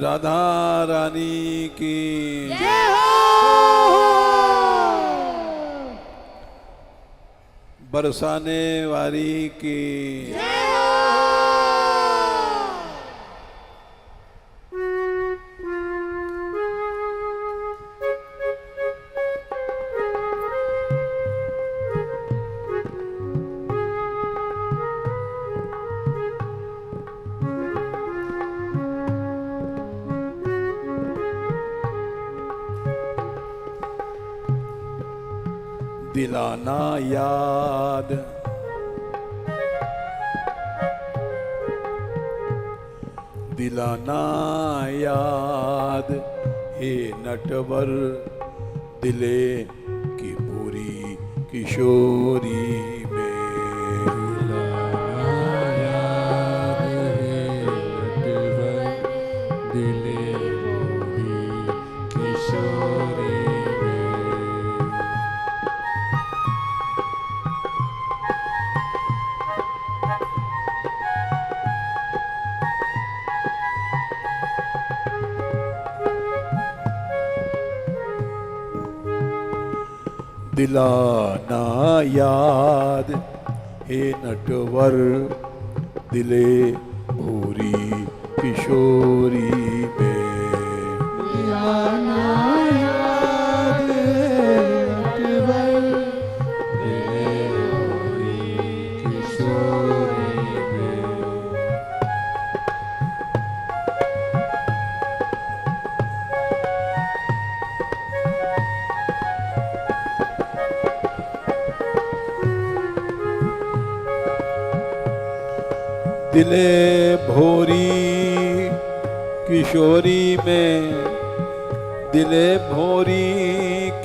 राधा रानी की जय हो। बरसाने वाली की जय हो। दिलाना याद दिलाना याद हे नटवर दिले की पूरी किशोरी में दिलाना याद हे नटवर दिले भूरी किशोरी में दिलाना याद नटवर दिले भूरी किशोरी में। दिले भोरी किशोरी में दिले भोरी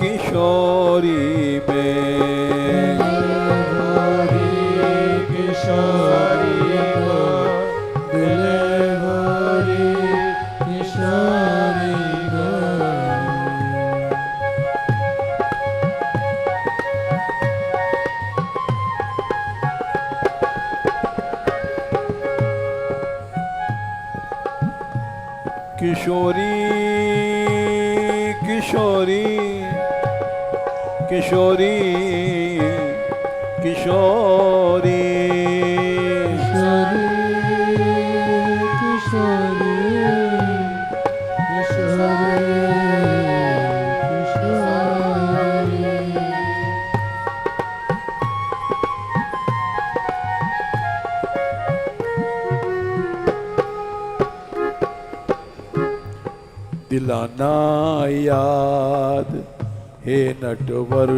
किशोरी में किशोरी दिले भोरी किशोरी किशोरी किशोरी किशोरी किशोरी दिलाना याद हे नटवर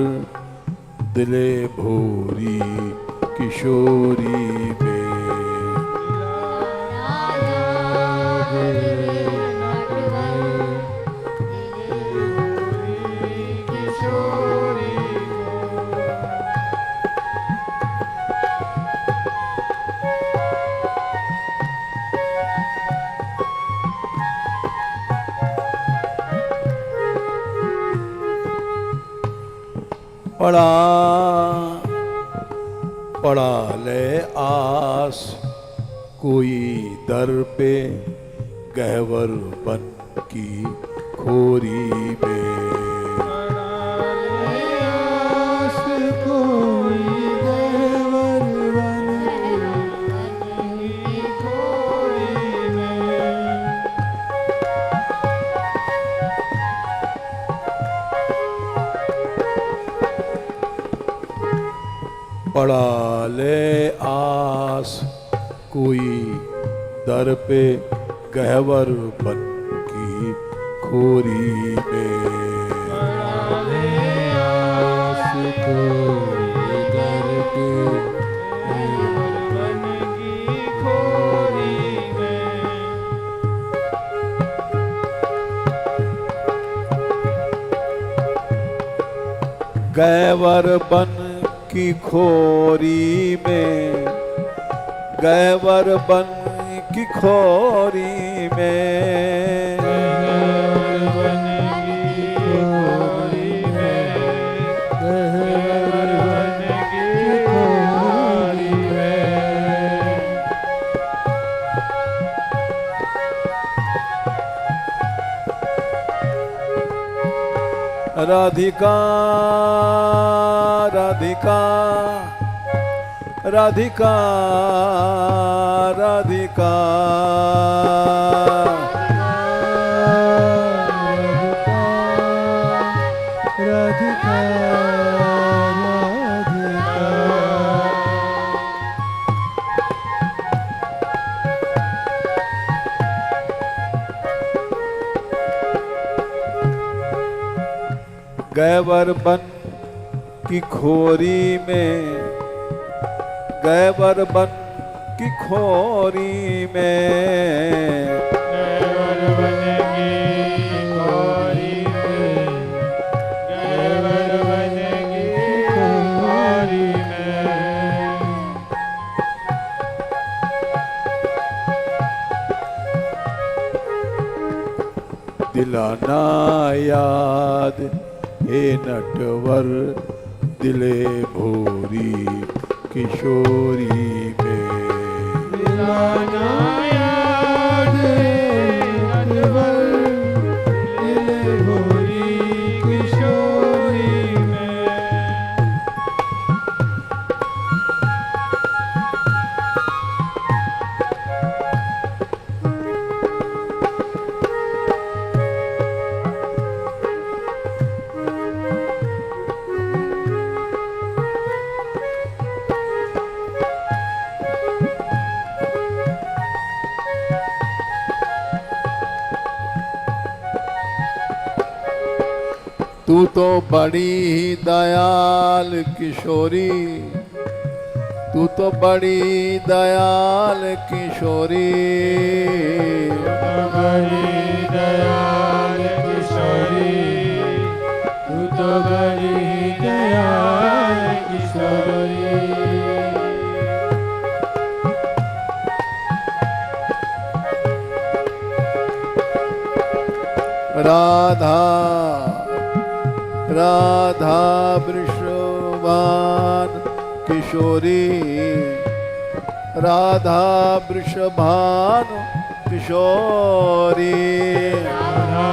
दिले भोरी किशोरी में पड़ा पड़ा ले आस कोई दर पे गहवर बन की खोरी में पड़ा ले आस कोई दर पे गहवर बन की खोरी में गहवर बन की खोरी में गहवर बन की खोरी में राधिका राधिका राधिका राधिका राधिका गैवर बन की खोरी में, गैवर बन की खोरी में, गैवर बन की खोरी में, गैवर बन की खोरी में, दिलाना याद हे नटवर दिले भोरी किशोरी में। दिलाना याद नटवर दिले भोरी किशोरी में। तू तो बड़ी ही दयाल किशोरी, तू तो बड़ी दयाल किशोरी, बड़ी दयाल किशोरी, तू तो बड़ी दयाल किशोरी। राधा राधा वृषभान किशोरी, राधा वृषभान किशोरी, राधा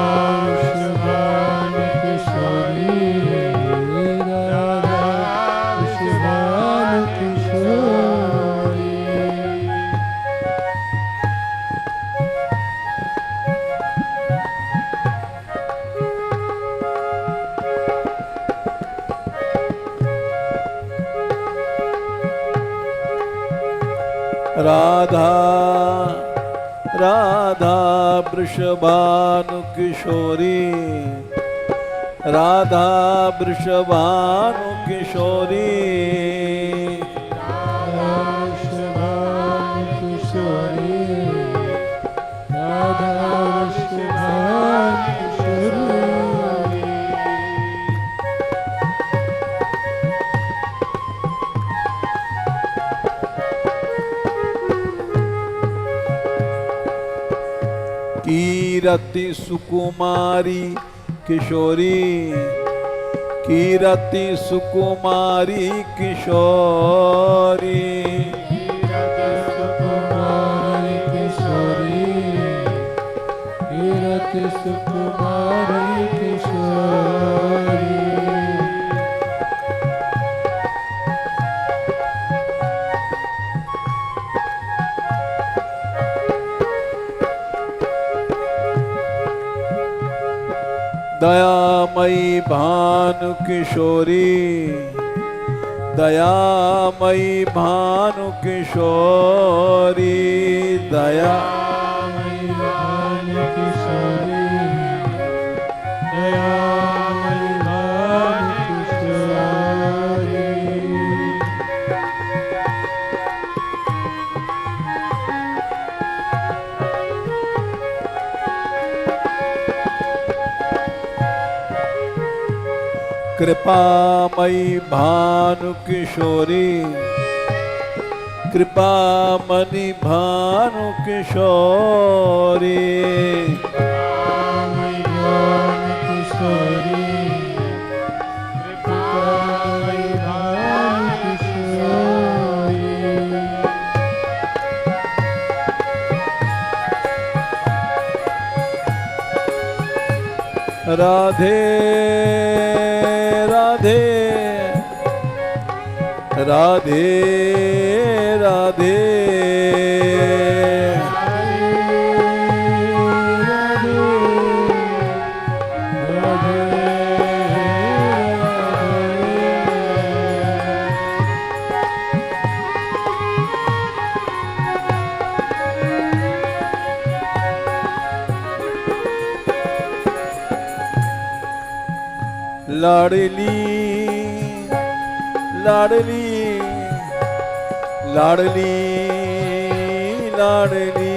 वृषभान किशोरी, राधा वृषभान किशोरी। राधा राधा वृषभानु किशोरी, राधा वृषभानु किशोरी, राधा वृषभान किशोरी, राधा वृषभान किशोरी। कीरति सुकुमारी किशोरी, कीरति सुकुमारी किशोरी, कीरति सुकुमारी किशोरी, कीरति सुकुमारी किशोरी। दयामयी भानु किशोरी, दयामयी भानु किशोरी, दयामयी भानु किशोरी, दयामयी भानु किशोरी। कृपामयी भानु किशोरी, कृपामणि भानु किशोरी, कृपामयी भानु किशोरी, कृपामयी भानु किशोरी। राधे राधे राधे राधे लाडली लाडली लाडली लाडली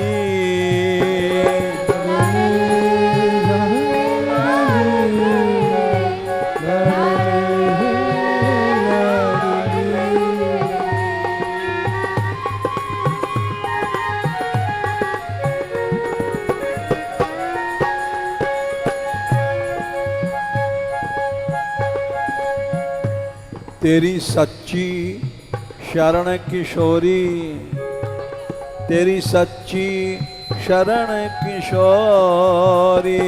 तेरी सच्ची शरण किशोरी, तेरी सच्ची शरण किशोरी,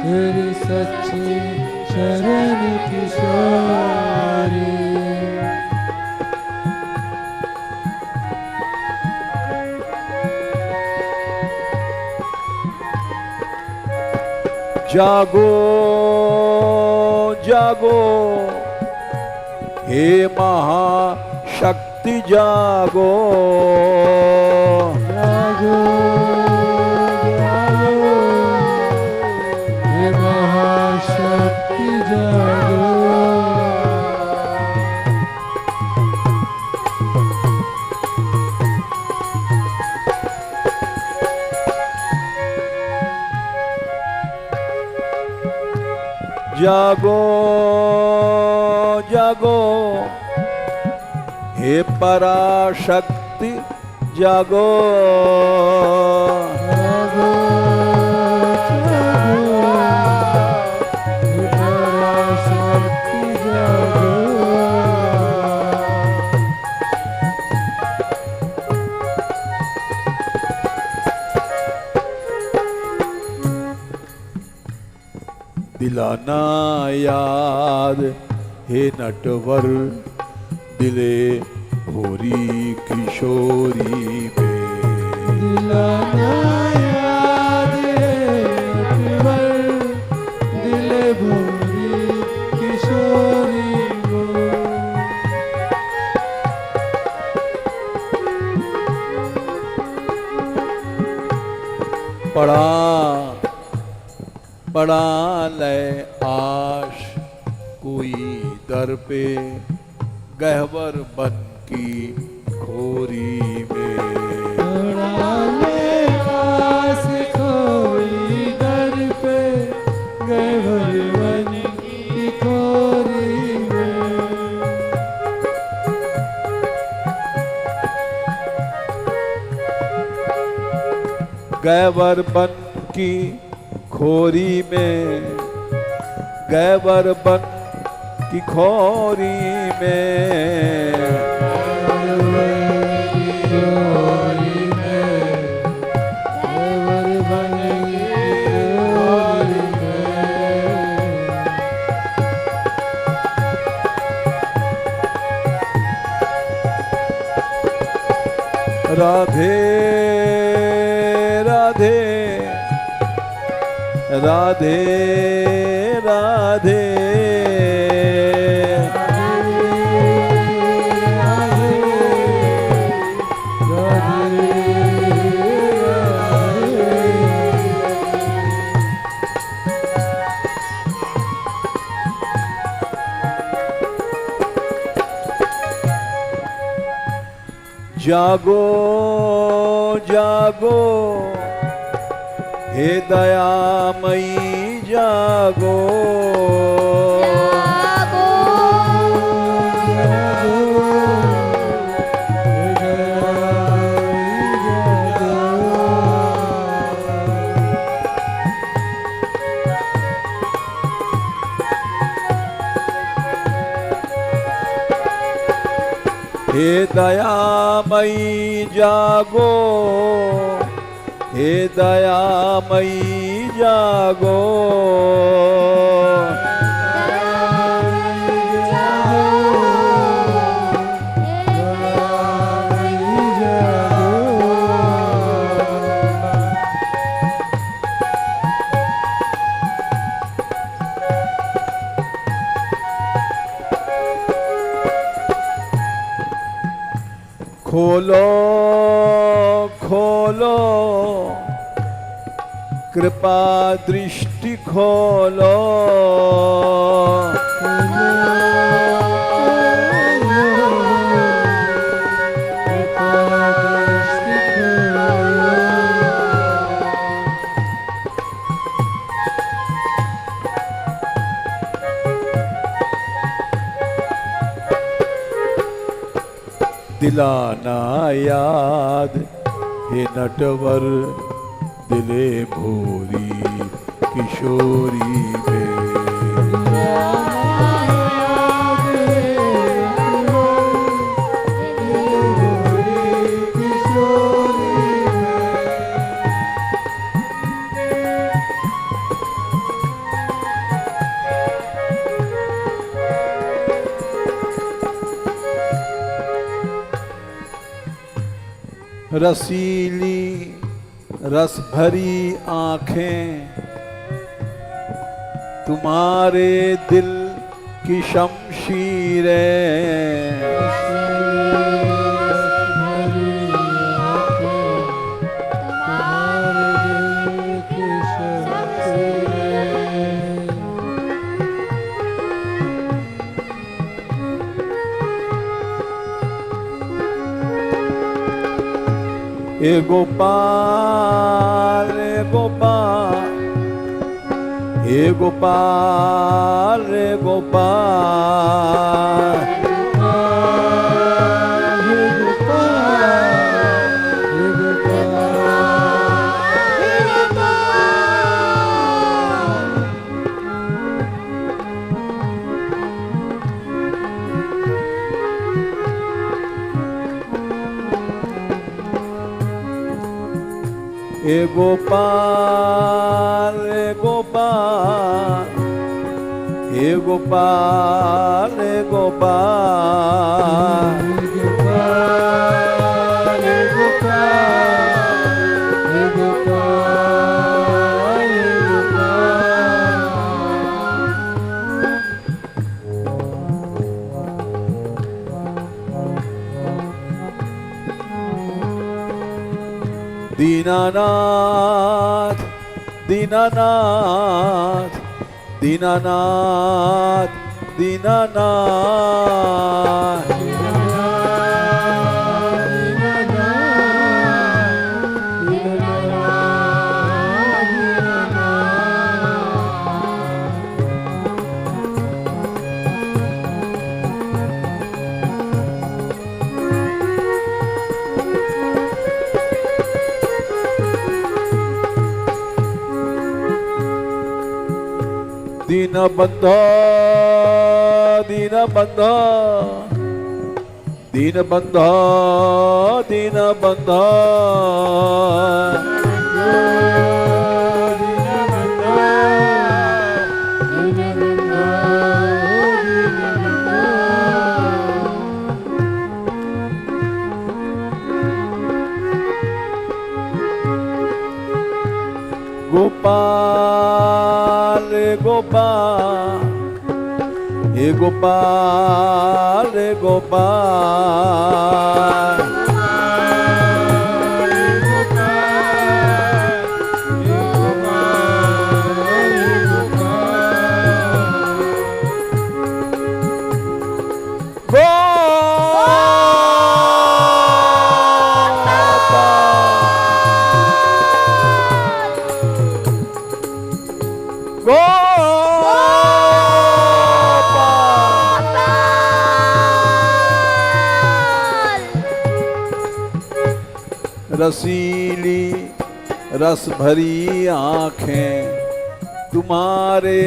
तेरी सच्ची शरण किशोरी। जागो जागो हे महाशक्ति जागो, जागो जागो हे महाशक्ति जागो। जागो जागो हे पराशक्ति जागो, जागो जागो हे पराशक्ति जागो। दिलाना याद हे नटवर दिले भोरी किशोरी में, दिलाना याद नटवर दिले भोरी किशोरी को। पड़ा पड़ा ले आश कोई दर पे गहवर बन की खोरी में, पड़ा ले आस कोई दर पे गहवर बन की खोरी में। गहवर बन की खोरी में, गहवर बन की खोरी में, राधे राधे राधे राधे जागो जागो हे दयामयी जागो, जागो हे दयामयी जागो, हे दयामयी जागो, खोलो खोलो कृपा दृष्टि खोलो, दिलाना याद हे नटवर दिले भोरी किशोरी में। रसीली रस भरी आँखें तुम्हारे दिल की शमशीरें, ए गोपाल ए गोपाल ए गोपाल ए गोपाल, ए गोपाल ए गोपाल ए गोपाल ए गोपाल, दीनानाथ दीनानाथ दीनानाथ दीनानाथ, दीनबंधो दीनबंधो दीनबंधो दीनबंधो, गोपाल गोपाल हे गोपाल गोपाल, रसीली रस भरी आँखें तुम्हारे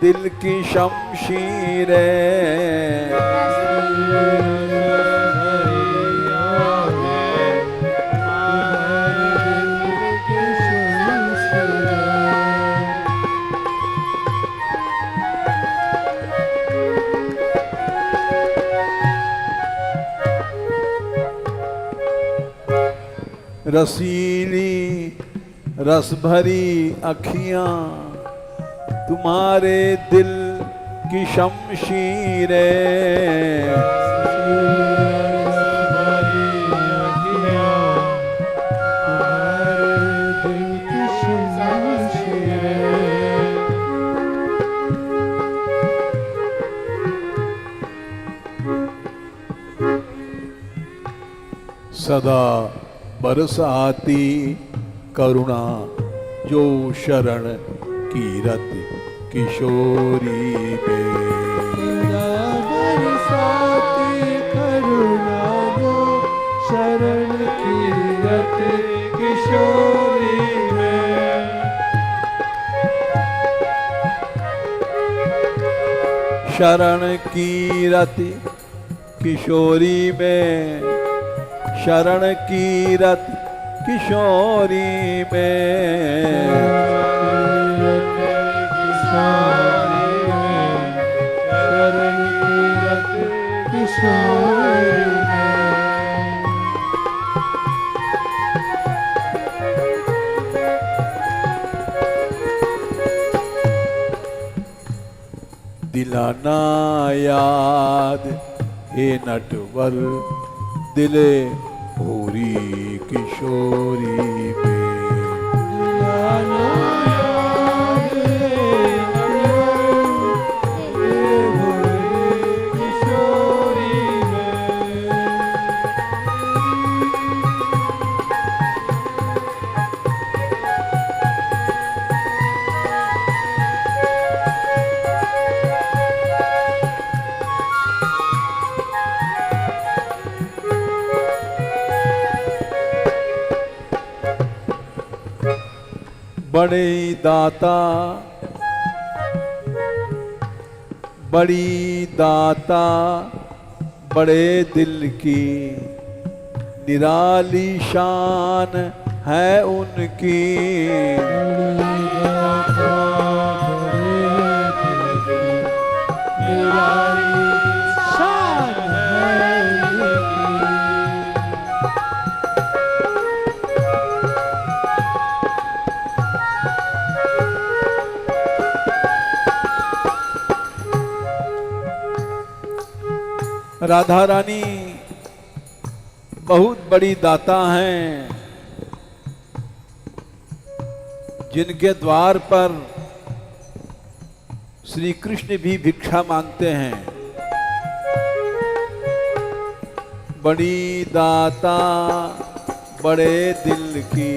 दिल की शमशीरें, रसीली रस भरी अखियां तुम्हारे दिल की शमशीरें। सदा बरसाती करुणा जो शरण कीरत किशोरी में। बरसाती करुणा जो शरण कीरत किशोरी में। शरण कीरत किशोरी में, शरण कीरत किशोरी में। शरण कीरत किशोरी में। दिलाना याद हे नटवर दिले भूरी किशोरी में। दिलाना याद हे भूरी किशोरी में। बड़े दाता बड़ी दाता बड़े दिल की निराली शान है उनकी। राधा रानी बहुत बड़ी दाता हैं, जिनके द्वार पर श्री कृष्ण भी भिक्षा मांगते हैं। बड़ी दाता बड़े दिल की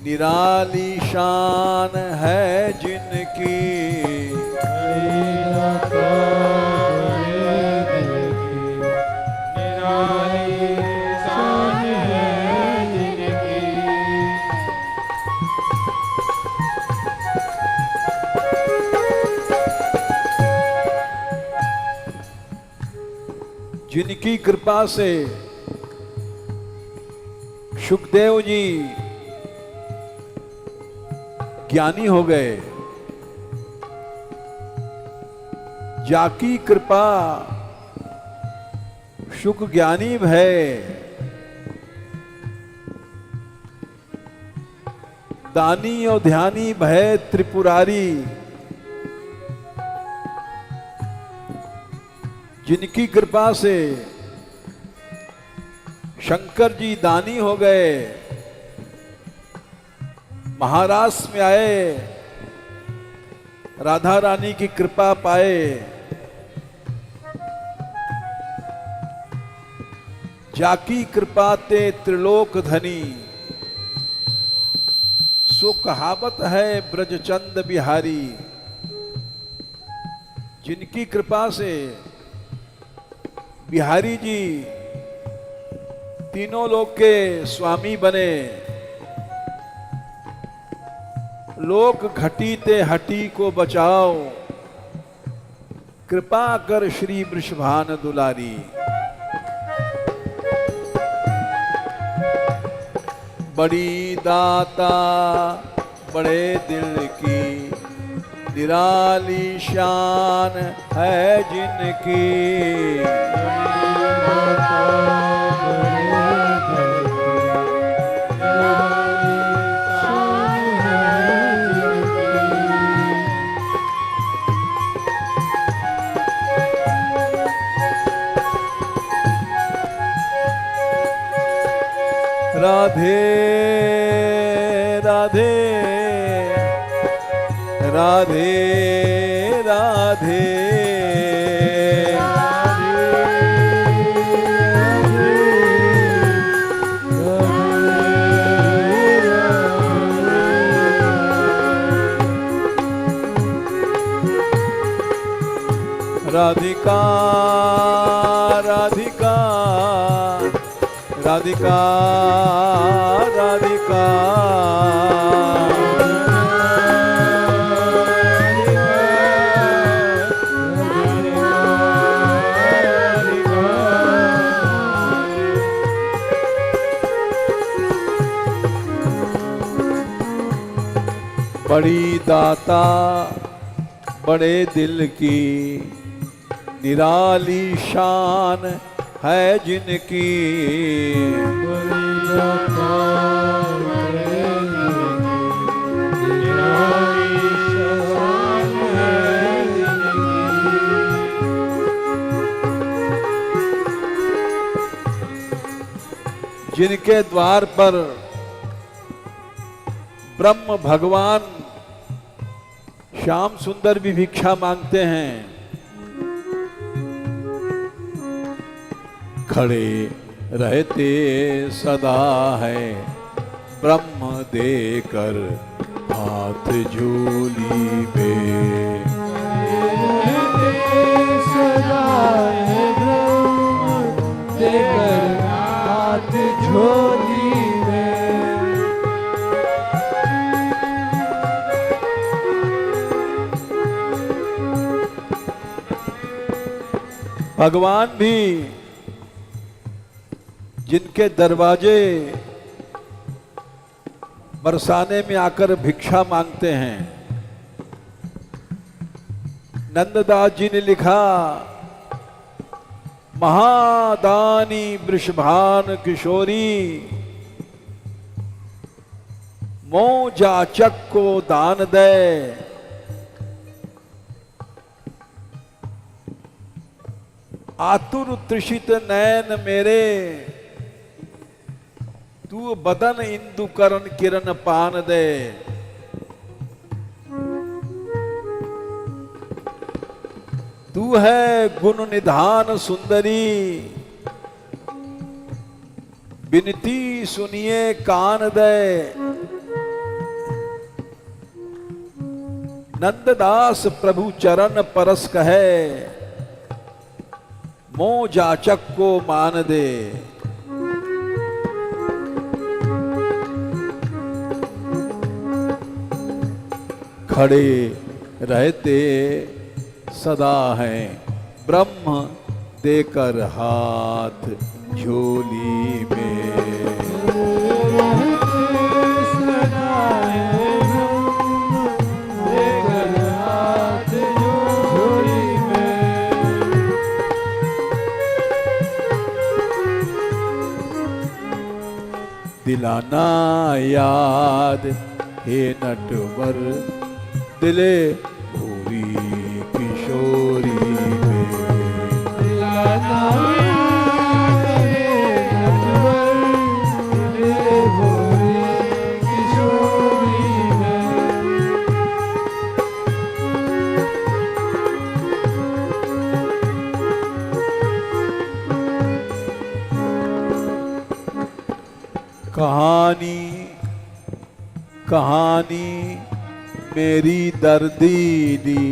निराली शान है जिनकी। जिनकी कृपा से सुखदेव जी ज्ञानी हो गए, जाकी कृपा सुख ज्ञानी भय। दानी और ध्यानी भय त्रिपुरारी। जिनकी कृपा से शंकर जी दानी हो गए, महाराष्ट्र में आए, राधा रानी की कृपा पाए। जाकी कृपा ते त्रिलोक धनी, सो कहावत है ब्रजचंद बिहारी। जिनकी कृपा से बिहारी जी तीनों लोक के स्वामी बने। लोक घटी ते हटी को बचाओ, कृपा कर श्री वृषभान दुलारी। बड़ी दाता बड़े दिल की निराली शान है जिनकी। राधे राधे राधे राधिका राधिका राधिका राधिका बड़ी दाता बड़े दिल की निराली शान है जिनकी बड़ी दाता बड़े निराली शान है जिनके द्वार पर ब्रह्म भगवान श्याम सुंदर भी भिक्षा मांगते हैं। खड़े रहते सदा है ब्रह्म देकर हाथ झोली में सदा है ब्रह्म देकर हाथ झोली में भगवान भी जिनके दरवाजे बरसाने में आकर भिक्षा मांगते हैं। नंददास जी ने लिखा, महादानी वृषभान किशोरी मोह जाचक को दान दे। आतुर तृषित नैन मेरे तू बदन इंदु करण किरण पान दे। तू है गुण निधान सुंदरी बिनती सुनिए कान दे। नंददास प्रभु चरण परस कहे मोह जाचक को मान दे। खड़े रहते सदा हैं ब्रह्म देकर हाथ झोली में। सदा है ब्रह्म देकर हाथ झोली में। दिलाना याद हे नटवर दिले भूरी किशोरी में। दिलाना हे नटवर दिले भूरी किशोरी में। कहानी कहानी मेरी दर्दीली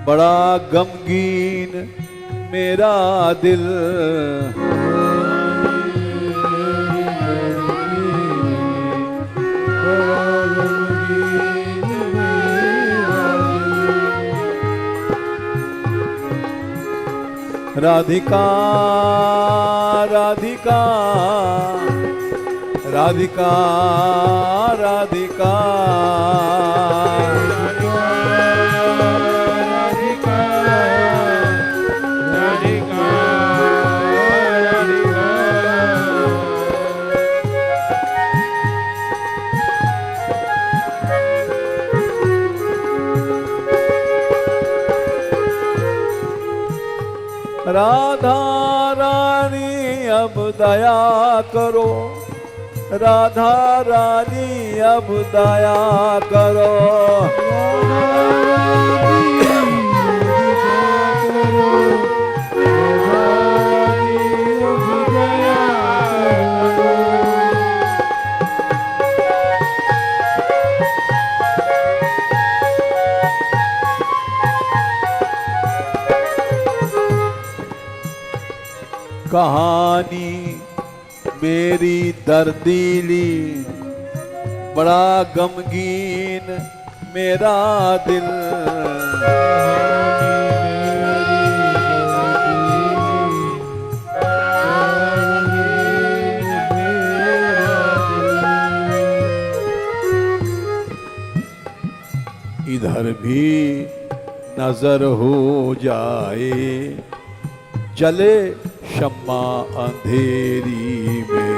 बड़ा गमगीन मेरा दिल। राधिका राधिका राधिका राधिका राधा रानी अब दया करो राधा रानी अब दया करो। कहानी मेरी दर्दीली, बड़ा गमगीन मेरा दिल। इधर भी नजर हो जाए, जले शम्मा अंधेरी में।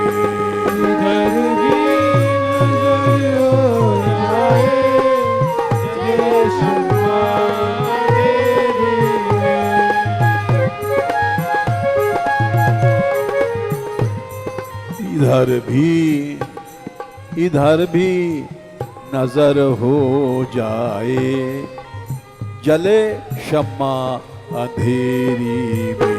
इधर भी नजर हो जाए, जले शम्मा अंधेरी में। इधर भी नजर हो जाए, जले शम्मा अंधेरी में।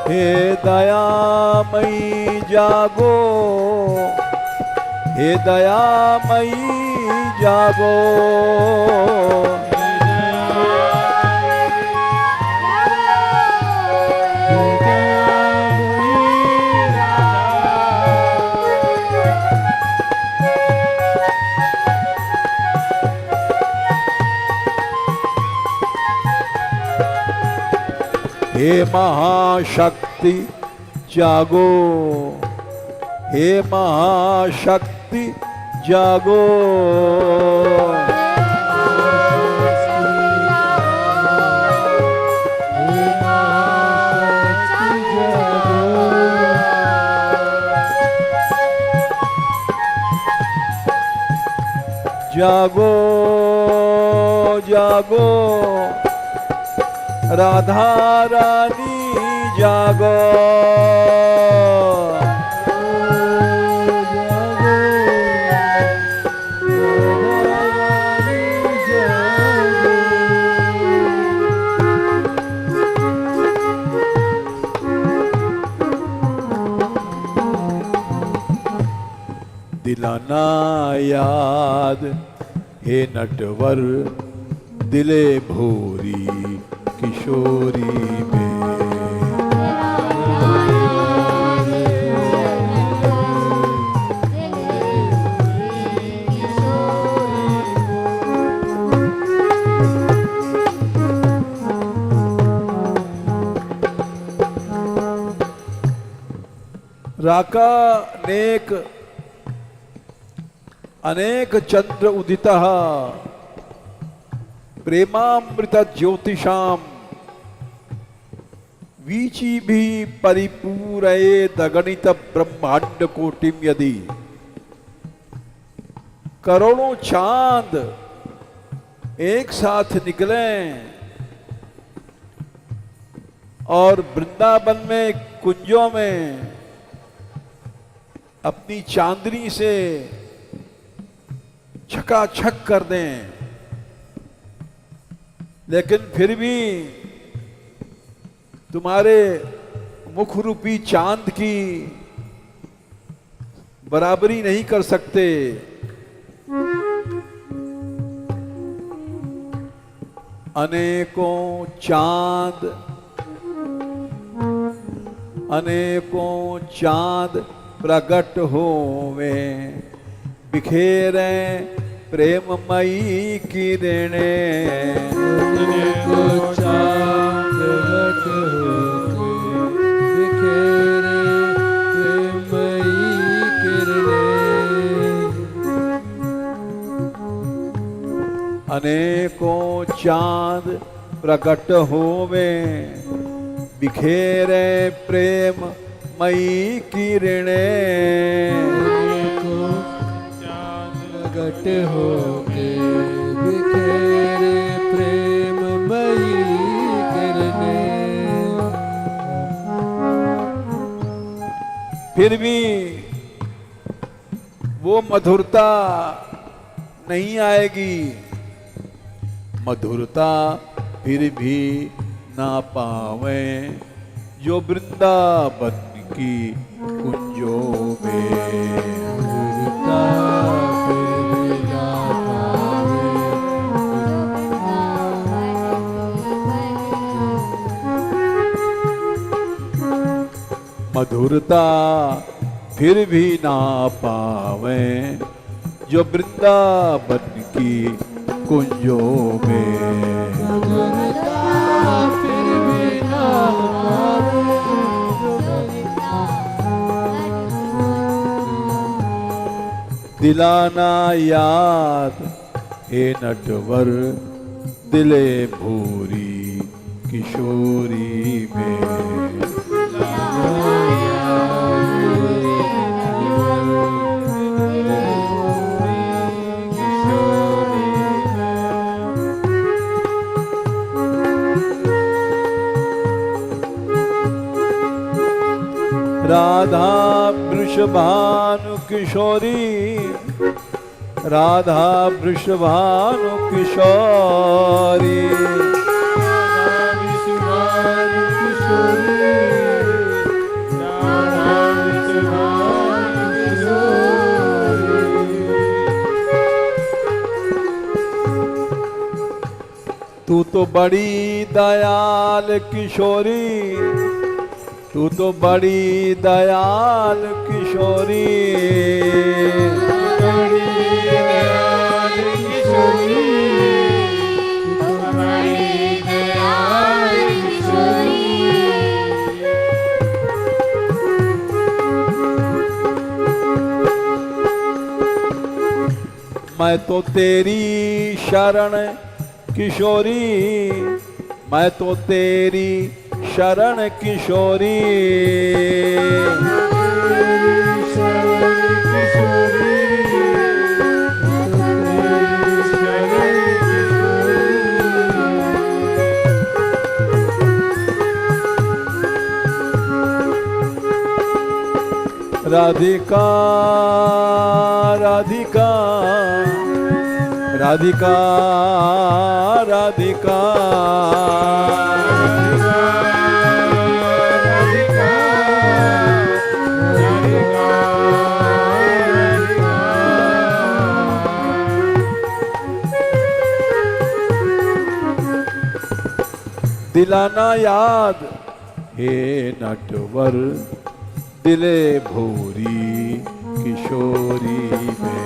हे दयामयी जागो, हे दयामयी जागो। हे महाशक्ति जागो, हे महाशक्ति जागो। जागो जागो राधा रानी जागो। दिलाना याद हे नटवर दिले भोरी किशोरी में। राका नेक अनेक चंद्र उदितः प्रेमामृत ज्योतिषाम वीची भी परिपूरये दगणित ब्रह्मांड कोटिम। यदि करोड़ों चांद एक साथ निकलें और वृंदावन में कुंजों में अपनी चांदनी से छकाछक कर दें, लेकिन फिर भी तुम्हारे मुख रूपी चांद की बराबरी नहीं कर सकते। अनेकों चांद प्रकट होवे, बिखेरे प्रेममयी किरणें। अनेकों चांद प्रकट होवे, बिखेरे प्रेममयी किरणें। अनेकों चांद प्रकट होवे, बिखेरे प्रेममयी किरणें। प्रकट होके बिखेरे प्रेममयी किरणें। फिर भी वो मधुरता नहीं आएगी, मधुरता फिर भी ना पावे जो वृंदावन की कुंजों में। मधुरता फिर भी ना मधुरता फिर भी ना पावे जो वृंदावन की कुंजों में। मधुरता फिर भी ना दिलाना याद हे नटवर दिले भूरी किशोरी में। राधा वृषभानु किशोरी, राधा वृषभानु किशोरी। तू तो बड़ी दयाल किशोरी, तू तो बड़ी दयाल किशोरी। बड़ी दयाल किशोरी, बड़ी दयाल किशोरी। मैं तो तेरी शरण किशोरी, मैं तो तेरी शरण किशोरी। राधिका राधिका राधिका राधिका दिलाना याद हे नटवर दिले भूरी किशोरी में।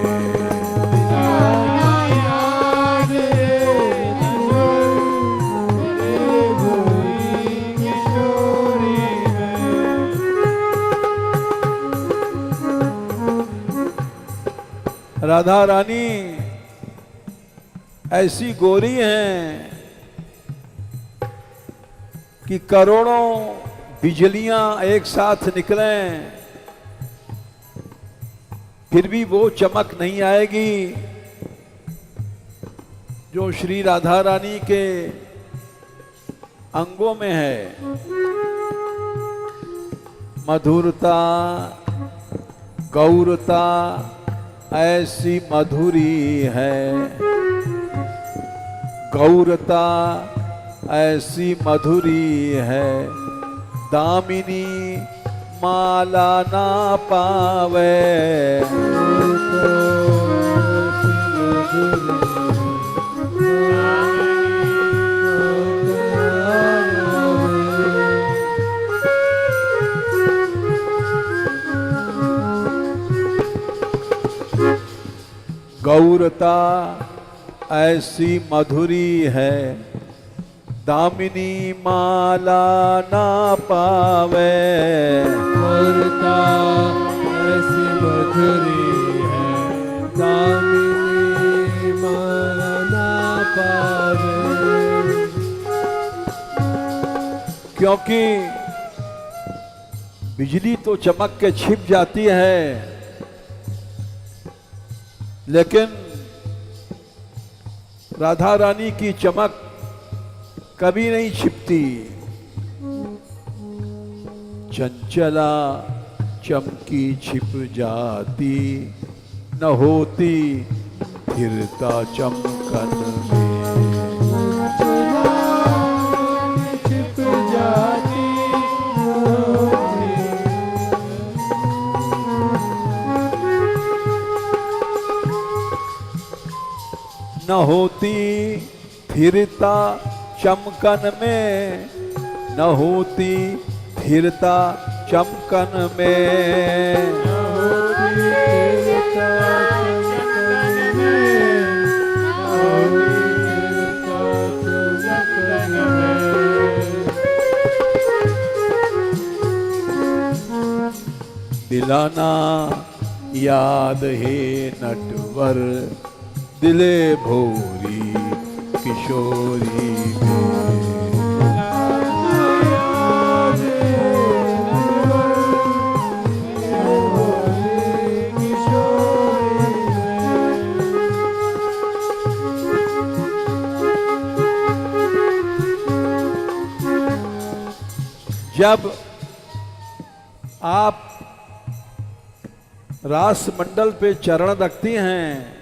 राधा रानी ऐसी गोरी हैं कि करोड़ों बिजलियां एक साथ निकलें फिर भी वो चमक नहीं आएगी जो श्री राधा रानी के अंगों में है। मधुरता गौरता ऐसी मधुरी है, गौरता ऐसी मधुरी है, दामिनी माला ना पावे। गौरता ऐसी मधुरी है, दामिनी माला ना पावे। गौरता ऐसी मधुरी है, दामिनी माला ना पावे। क्योंकि बिजली तो चमक के छिप जाती है, लेकिन राधा रानी की चमक कभी नहीं छिपती। चंचला चमकी छिप जाती, न होती फिरता चमकन में। छिप जाती न होती फिरता चमकन में, न होती फिरता चमकन में। दिलाना याद है नटवर, दिले भोरी किशोरी में। जब आप रास मंडल पे चरण रखती हैं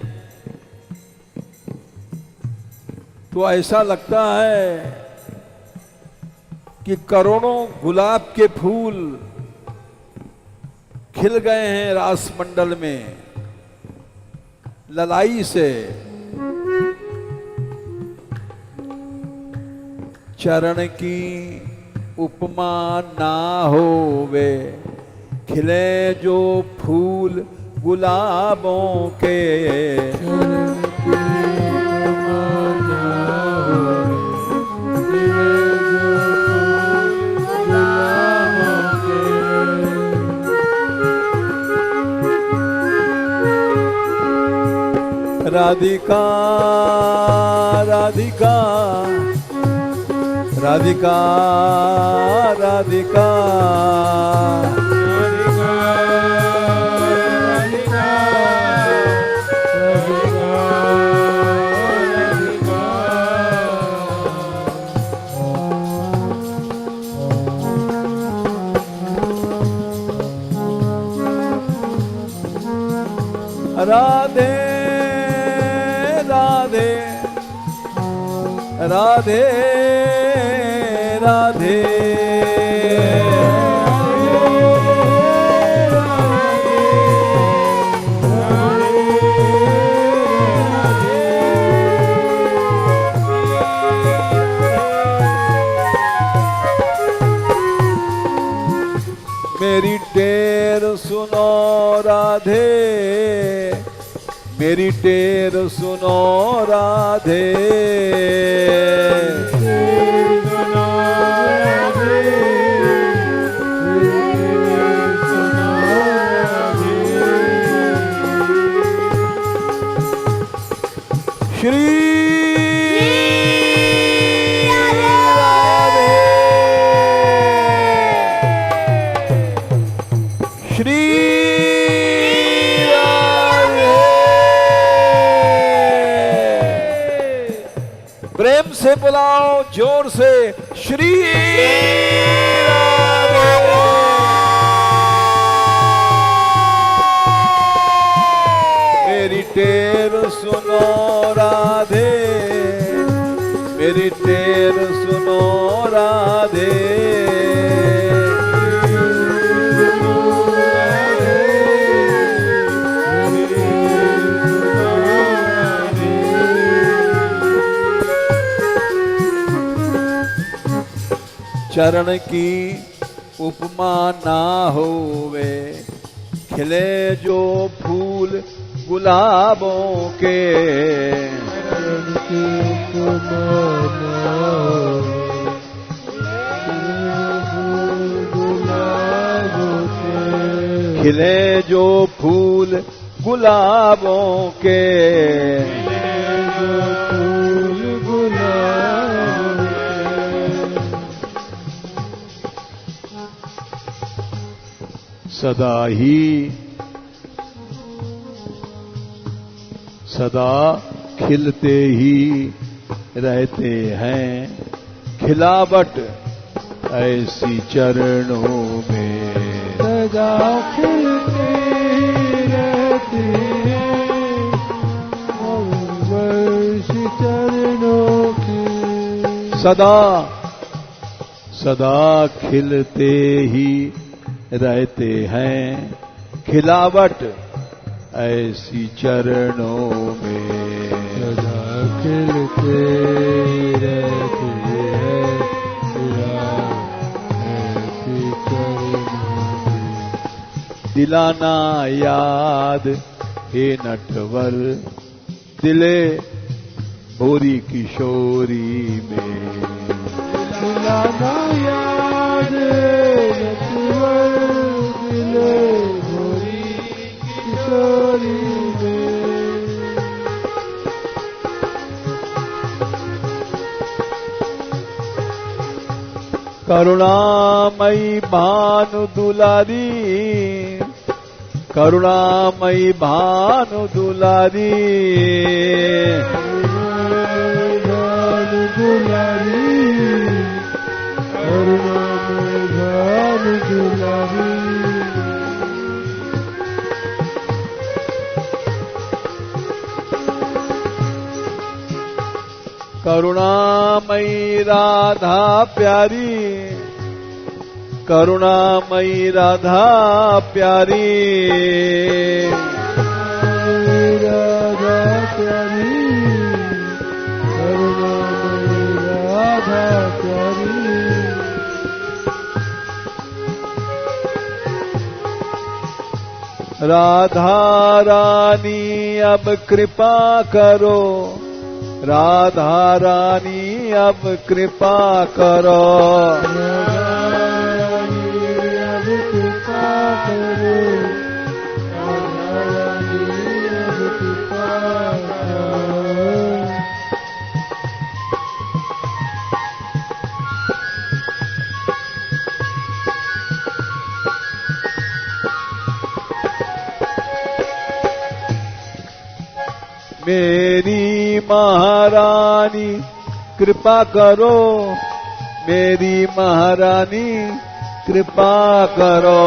तो ऐसा लगता है कि करोड़ों गुलाब के फूल खिल गए हैं रास मंडल में ललाई से। चरण की उपमा ना होवे, खिले जो फूल गुलाबों के। राधिका राधिका राधिका राधिका राधे राधे राधे राधे मेरी टेर सुनो राधे, मेरी टेर सुनो राधे। श्री राधे श्री प्रेम से बुलाओ जोर से श्री राधे। मेरी टेर सुनो राधे, मेरी टेर सुनो राधे। चरण की उपमा ना होवे, खिले जो फूल गुलाबों के। खिले जो फूल गुलाबों के। सदा ही सदा खिलते ही रहते हैं, खिलावट ऐसी चरणों में। सदा खिलते रहते हैं वर्ष चरणों के। सदा सदा खिलते ही रहते हैं, खिलावट ऐसी चरणों में। सदा खिलते रहते हैं ऐसी चरणों में। दिलाना याद हे नटवर, दिले भोरी किशोरी में। दिलाना याद नटवर, दिले भोरी किशोरी में। करुणामयी भानु दुलारी, करुणामयी भानु दुलारी। भानु दुलारी, करुणामयी भानु दुलारी। करुणामयी राधा प्यारी, करुणामयी राधा प्यारी। राधा प्यारी, करुणामयी राधा प्यारी। राधा रानी अब कृपा करो, राधा रानी अब कृपा करो। अब कृपा करो, राधा रानी अब कृपा करो। मेरी महारानी कृपा करो, मेरी महारानी कृपा करो।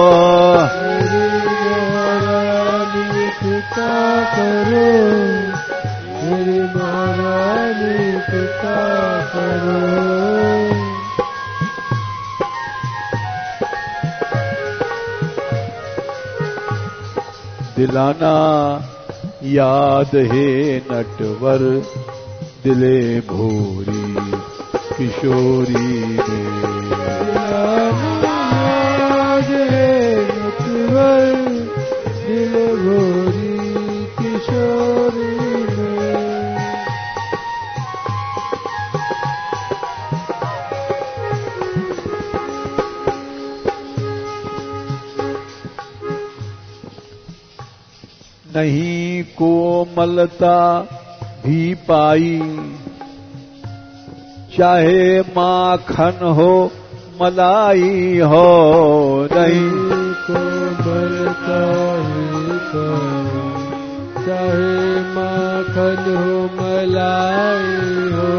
मेरी महारानी कृपा करो, मेरी महारानी कृपा करो। दिलाना याद है नटवर, दिले भोरी किशोरी में। याद है नटवर, दिल भोरी किशोरी में। नहीं कोमलता भी पाई, चाहे माखन हो मलाई हो। नहीं कोमलता ही पाई, चाहे माखन हो मलाई हो।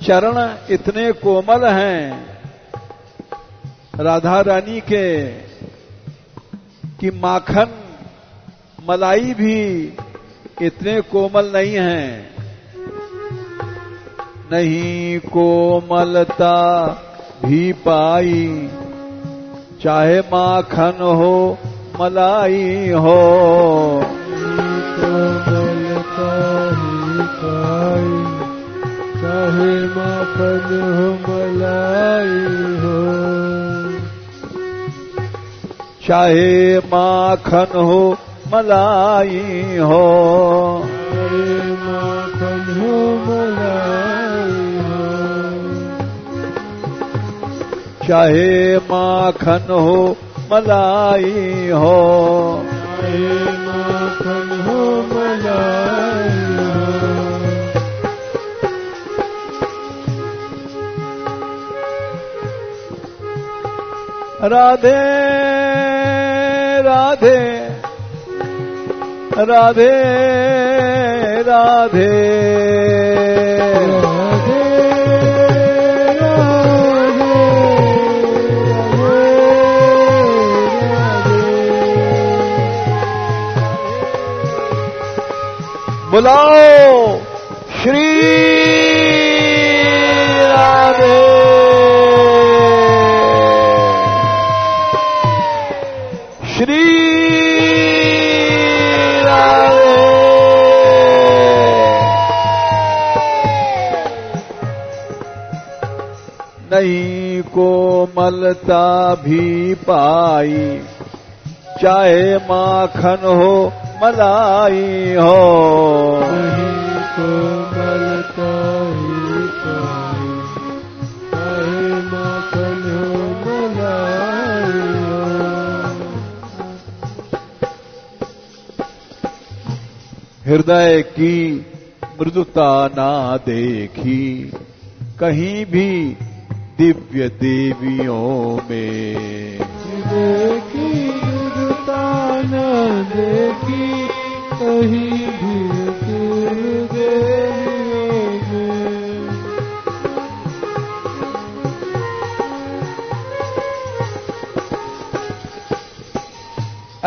चरण इतने कोमल हैं राधा रानी के कि माखन मलाई भी इतने कोमल नहीं हैं। नहीं कोमलता भी पाई, चाहे माखन हो मलाई हो। कोमलता ही पाई, चाहे माखन हो मलाई हो। चाहे माखन हो मलाई हो। चाहे माखन हो मलाई हो। चाहे माखन हो मलाई हो। चाहे माखन हो मलाई हो। राधे राधे राधे राधे राधे बुलाओ श्री राधे श्री राधे। नहीं कोमलता भी पाई चाहे माखन हो मलाई हो। नहीं कोमलता ही पाई चाहे माखन हो मलाई हो। हृदय की मृदुता ना देखी कहीं भी दिव्य देवियों में। देखी मृदुता न देखी कहीं भी दिव्य देवियों में।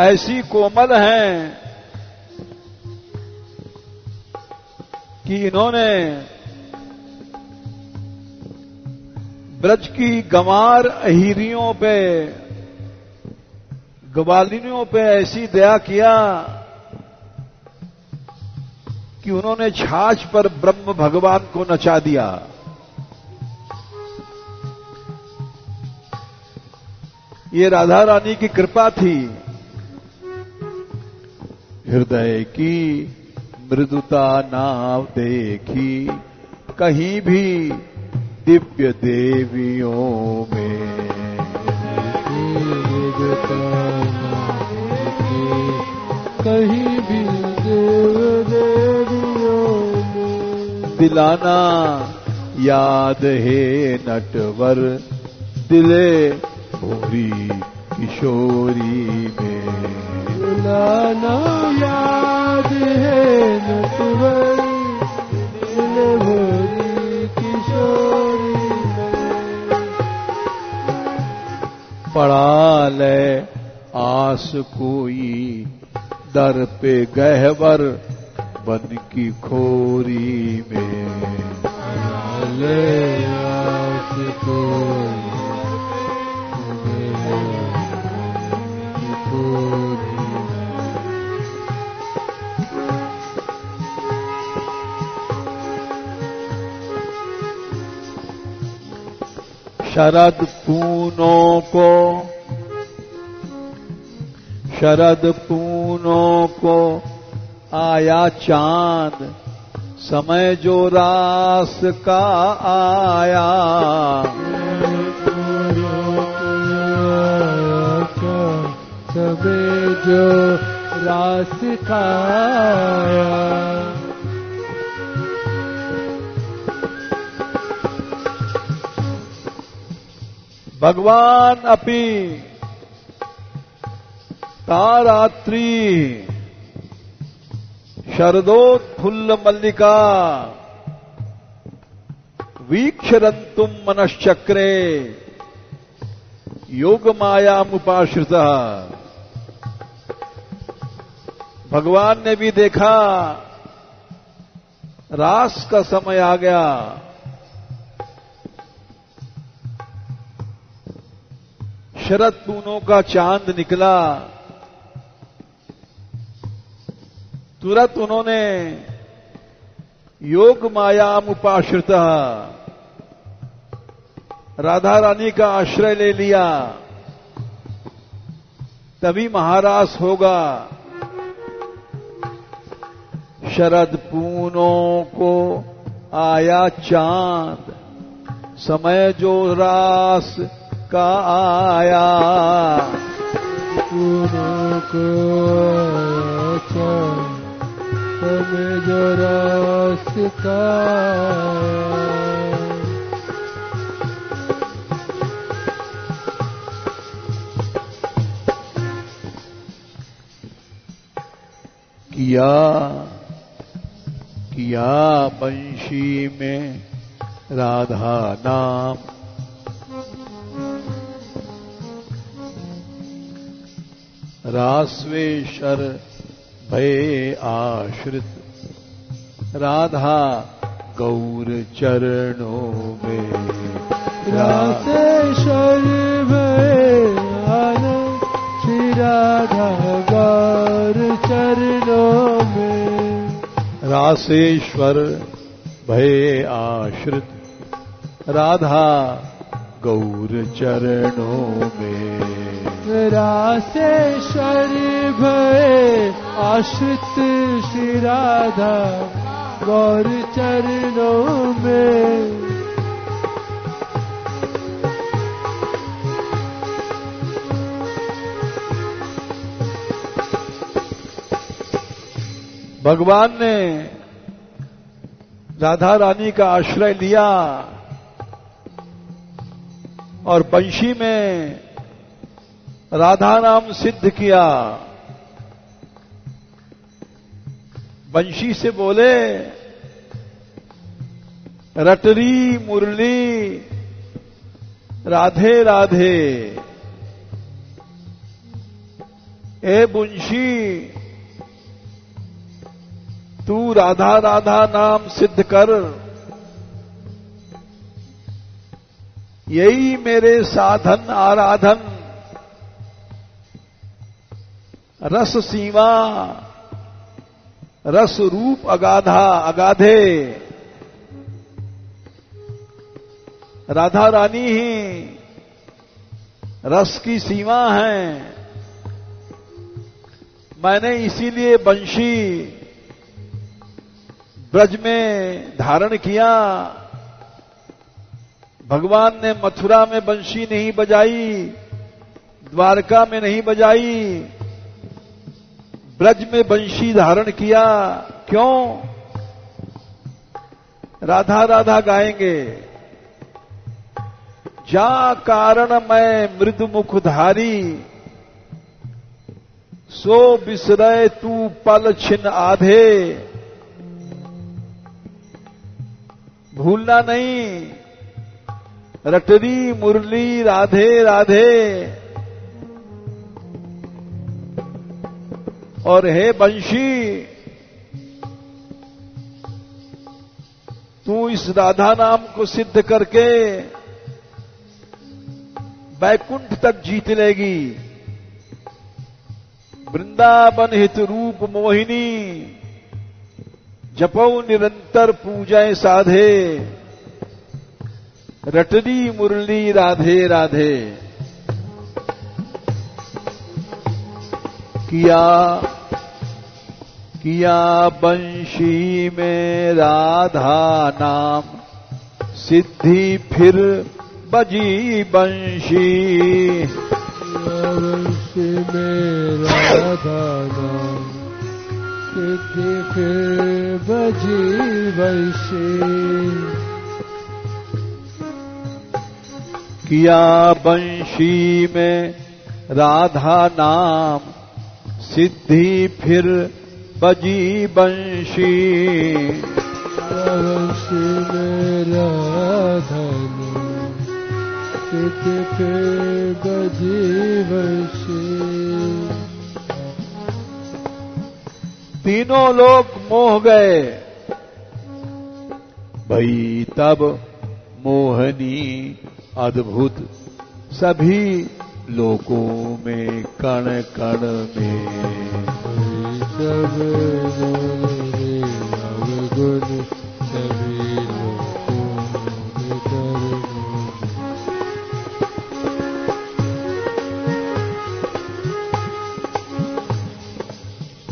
ऐसी कोमल हैं कि इन्होंने ब्रज की गंवार अहीरियों पे ग्वालिनियों पे ऐसी दया किया कि उन्होंने छाछ पर ब्रह्म भगवान को नचा दिया। ये राधा रानी की कृपा थी। हृदय की मृदुता ना देखी कहीं भी दिव्य देवियों में। कहीं भी देव देवियों में। दिलाना याद है नटवर दिले भोरी किशोरी में। दिलाना याद है नटवर दिले भोरी किशोरी में। पड़ा ले आस कोई दर पे गहवर बन की खोरी में। ले आस कोई शरद पूनों को आया चांद समय जो रास का आया। समय जो रास का आया। भगवान अपि तारात्रि शरदोत्फुल्ल मल्लिका वीक्षरन्तुम मनश्चक्रे योग मायामुपाश्रित। भगवान ने भी देखा रास का समय आ गया। शरद पूनों का चांद निकला। तुरंत उन्होंने योग मायामुपाश्रित राधा रानी का आश्रय ले लिया। तभी महारास होगा। शरद पूनों को आया चांद समय जो रास का आया। पूनों को आया चांद समय जो रास का आया। किया बंशी में राधा नाम, रास्वेश्वर भय आश्रित राधा गौर चरणों में, रासेश्वर भय आनंद श्री राधा गौर चरणों में, रासेश्वर भय आश्रित राधा गौर चरणों में, रासेश्वर भय आश्रित श्री राधा गौर चरणों में, भगवान ने राधा रानी का आश्रय लिया और बंशी में राधा नाम सिद्ध किया। बंशी से बोले, रटरी मुरली राधे राधे, ए बुंशी तू राधा राधा नाम सिद्ध कर, यही मेरे साधन आराधन, रस सीमा रस रूप अगाधा अगाधे, राधा रानी ही रस की सीमा है। मैंने इसीलिए बंशी ब्रज में धारण किया। भगवान ने मथुरा में बंशी नहीं बजाई, द्वारका में नहीं बजाई, ब्रज में बंशी धारण किया। क्यों? राधा राधा गाएंगे। जा कारण मैं मृदु मुखधारी, सो बिसरय तू पल छिन आधे। भूलना नहीं, रटरी मुरली राधे राधे। और हे बंशी, तू इस राधा नाम को सिद्ध करके बैकुंठ तक जीत लेगी। वृंदावन हित रूप मोहिनी, जपौ निरंतर पूजय साधे। रटरी मुरली राधे राधे। किया बंशी में राधा नाम सिद्धि, फिर बजी बंशी। बंशी में राधा नाम सिद्धि, फिर बजी बंशी। किया बंशी में राधा नाम सिद्धि, फिर बजी बंशी। बंशी में राधा नाम सिद्धि, फिर बजी बंशी। तीनों लोग मोह गए। भई तब मोहनी अद्भुत, सभी लोकों में कण कण में। सब अवगुण सभी लोकों में कण।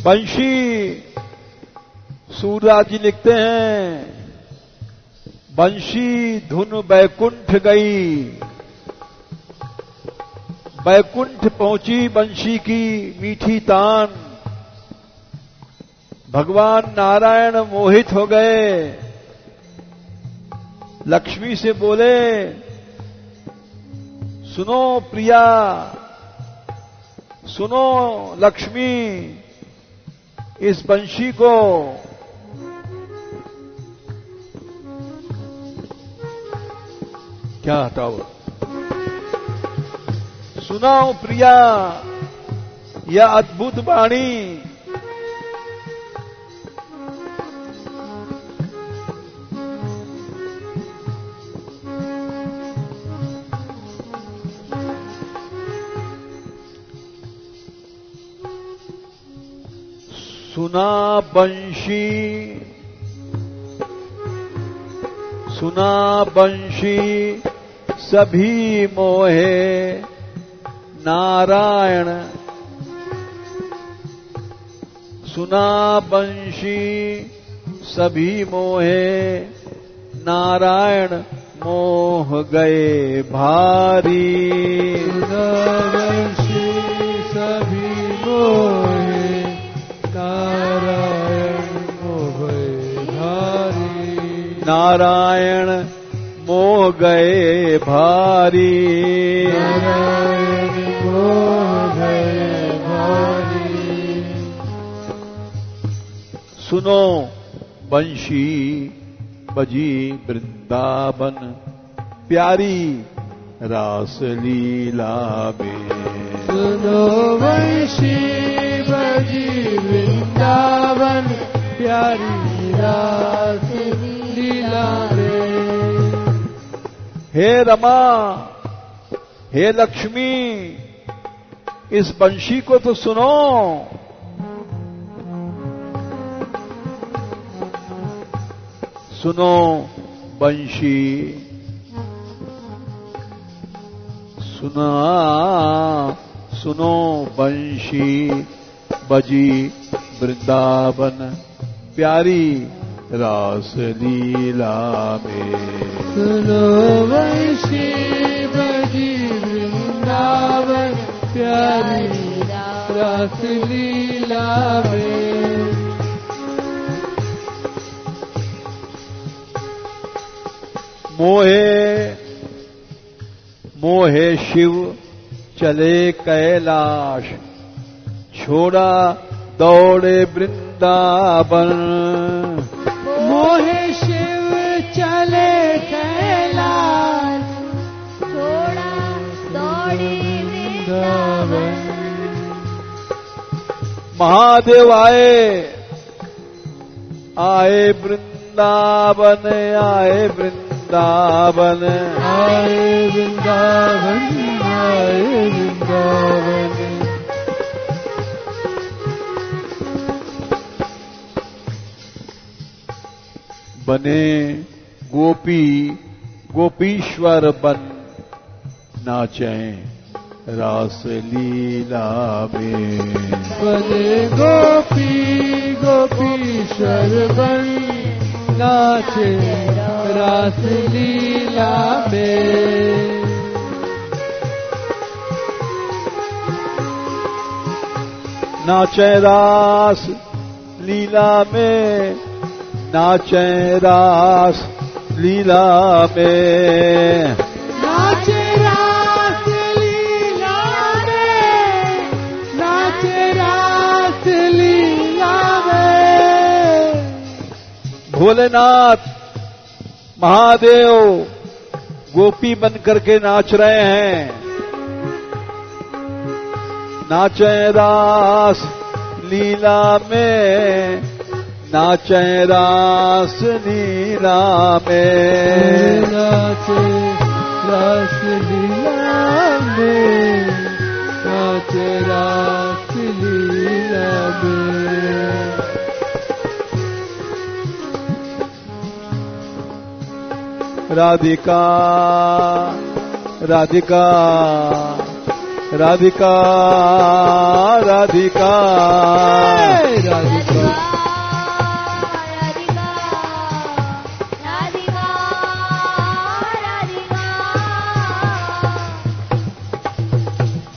बंशी सूरराज जी लिखते हैं, बंशी धुन बैकुंठ गई। बैकुंठ पहुंची बंशी की मीठी तान। भगवान नारायण मोहित हो गए। लक्ष्मी से बोले, सुनो प्रिया, सुनो लक्ष्मी, इस बंशी को क्या हटाओ। सुनाओ प्रिया यह अद्भुत वाणी, सुना बंशी, सुना बंशी सभी मोहे नारायण, सुना बंशी सभी मोहे नारायण मोह गए भारी। सुना बंशी सभी मोहे नारायण मोह गए भारी। नारायण मोह गए भारी। नारायण मोह गए भारी। सुनो बंशी बजी वृंदावन प्यारी रास लीला में। सुनो बंशी बजी वृंदावन प्यारी रास लीला में। हे रमा, हे लक्ष्मी, इस बंशी को तो सुनो। सुनो बंशी, सुना, सुनो बंशी बजी वृंदावन प्यारी रास लीला में। सुनो बंशी बजी वृंदावन प्यारी रास लीला में। मोहे मोहे शिव चले कैलाश, छोड़ा दौड़े वृंदावन। मोहे शिव चले कैलाश, छोड़ा दौड़े वृंदावन। महादेव आए, आए वृंदावन, आए वृंदावन। आए वृंदावन, आए वृंदावन। बने गोपी गोपीश्वर बन नाचें रास लीला में। बने गोपी गोपीश्वर बन नाचे रास लीला में। नाचे रास लीला में, नाचे रास लीला में। नाचे रास लीला में, नाचे रास लीला में। भोलेनाथ महादेव गोपी बन करके नाच रहे हैं। नाचे रास लीला में, नाचे रास लीला में। नाचे रास लीला में, नाचे रास लीला में। राधिका राधिका राधिका राधिका राधिका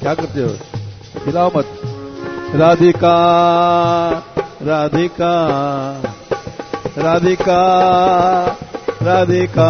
क्या करते हो? खिलाओ मत। राधिका राधिका राधिका राधिका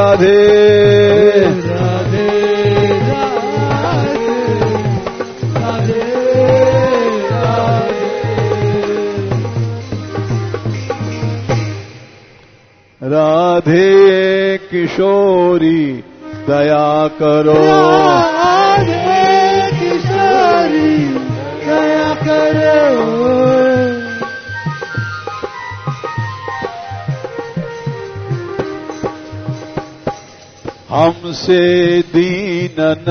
राधे राधे राधे राधे किशोरी दया करो राधे किशोरी दया करो हमसे दीनन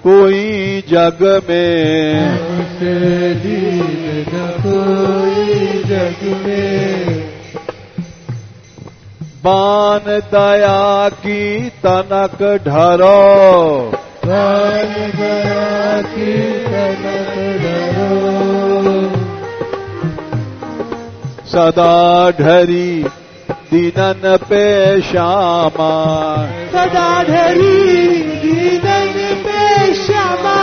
कोई जग में हमसे दीन न कोई जग में बान दया की तनक ढरो बान दया की तनक ढरो सदा ढरी दीनन पे श्यामा सदा ढरी दीनन पे श्यामा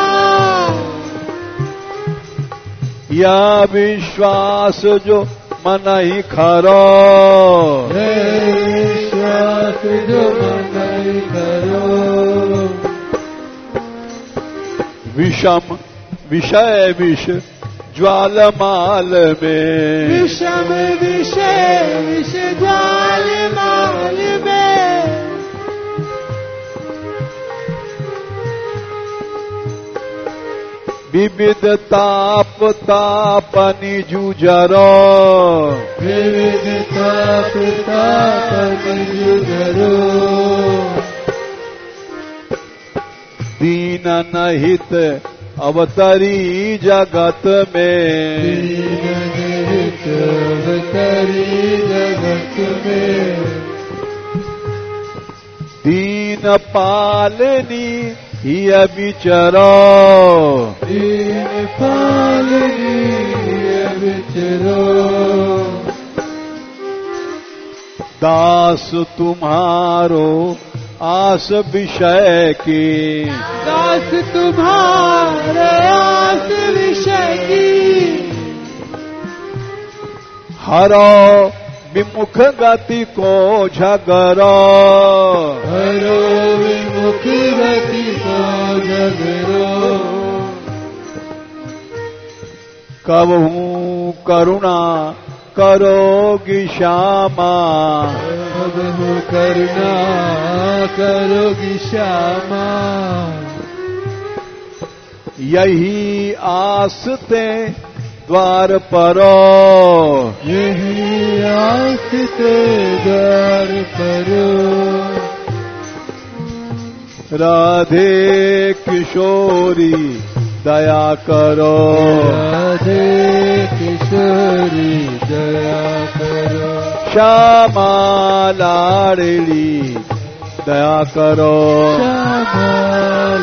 या विश्वास जो मन ही खरो विश्वास जो मन करो विषम विषय विष ज्वालमाल में विषम विषय विष ज्वाल माल में विविध ताप तापनि जुझरो विविध ताप तापन जुझरो दीनन हित अवतरी जगत में दीन हित अवतरी जगत में दीन पालनी हिय विचरो दीन पालनी विचरो दास तुम्हारो आस विषय की दास तुम्हारे आस विषय की हरो विमुख गति को झगरो हरो विमुख गति को झगरो कबहू करुणा करोगी श्यामा कबहू करुणा करोगी श्यामा यही आसते द्वार परो यही आस ते द्वार परो राधे किशोरी दया करो राधे किशोरी दया करो श्यामा लाडली दया करो श्यामा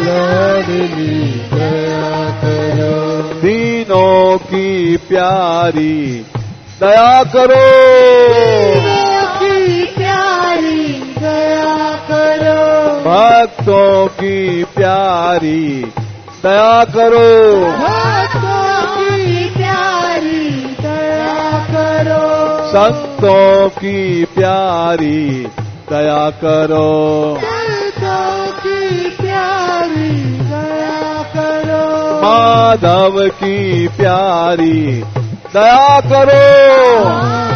लाडली दया करो दीनों की प्यारी दया करो की प्यारी दया करो भक्तों की प्यारी दया करो भक्तों की प्यारी दया करो संतों की प्यारी दया करो संतों की प्यारी दया करो माधव की प्यारी दया करो